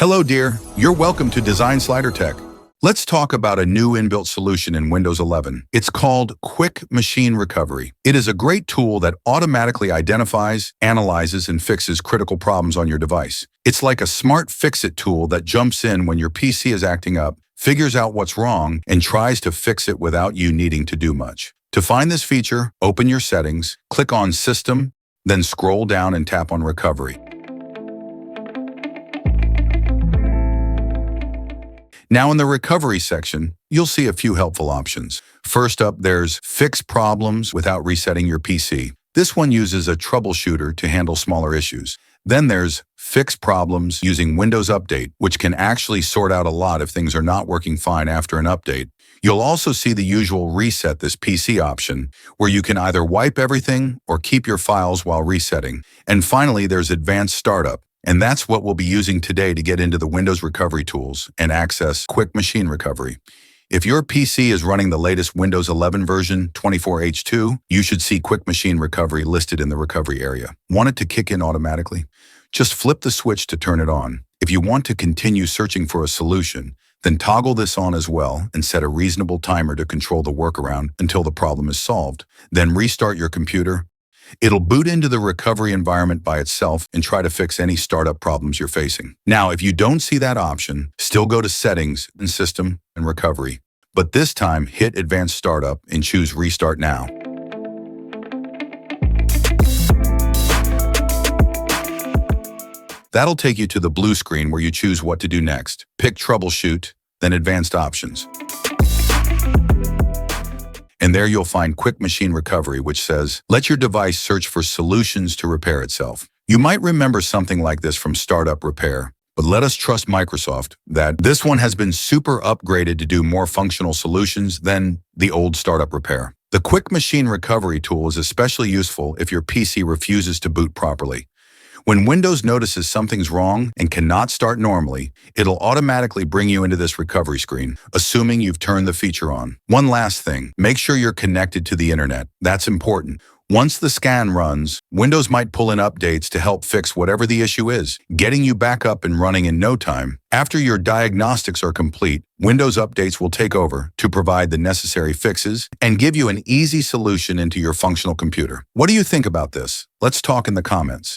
Hello, dear. You're welcome to Design Slider Tech. Let's talk about a new inbuilt solution in Windows 11. It's called Quick Machine Recovery. It is a great tool that automatically identifies, analyzes, and fixes critical problems on your device. It's like a smart fix-it tool that jumps in when your PC is acting up, figures out what's wrong, and tries to fix it without you needing to do much. To find this feature, open your settings, click on System, then scroll down and tap on Recovery. Now in the recovery section, you'll see a few helpful options. First up, there's Fix Problems without resetting your PC. This one uses a troubleshooter to handle smaller issues. Then there's Fix Problems using Windows Update, which can actually sort out a lot if things are not working fine after an update. You'll also see the usual Reset This PC option, where you can either wipe everything or keep your files while resetting. And finally, there's Advanced Startup. And that's what we'll be using today to get into the Windows recovery tools and access Quick Machine Recovery. If your PC is running the latest Windows 11 version 24H2, you should see Quick Machine Recovery listed in the recovery area. Want it to kick in automatically? Just flip the switch to turn it on. If you want to continue searching for a solution, then toggle this on as well and set a reasonable timer to control the workaround until the problem is solved. Then restart your computer. It'll boot into the recovery environment by itself and try to fix any startup problems you're facing. Now, if you don't see that option, still go to Settings and System and Recovery. But this time, hit Advanced Startup and choose Restart Now. That'll take you to the blue screen where you choose what to do next. Pick Troubleshoot, then Advanced Options. And there you'll find Quick Machine Recovery, which says, let your device search for solutions to repair itself. You might remember something like this from Startup Repair, but let us trust Microsoft that this one has been super upgraded to do more functional solutions than the old Startup Repair. The Quick Machine Recovery tool is especially useful if your PC refuses to boot properly. When Windows notices something's wrong and cannot start normally, it'll automatically bring you into this recovery screen, assuming you've turned the feature on. One last thing, make sure you're connected to the internet. That's important. Once the scan runs, Windows might pull in updates to help fix whatever the issue is, getting you back up and running in no time. After your diagnostics are complete, Windows updates will take over to provide the necessary fixes and give you an easy solution into your functional computer. What do you think about this? Let's talk in the comments.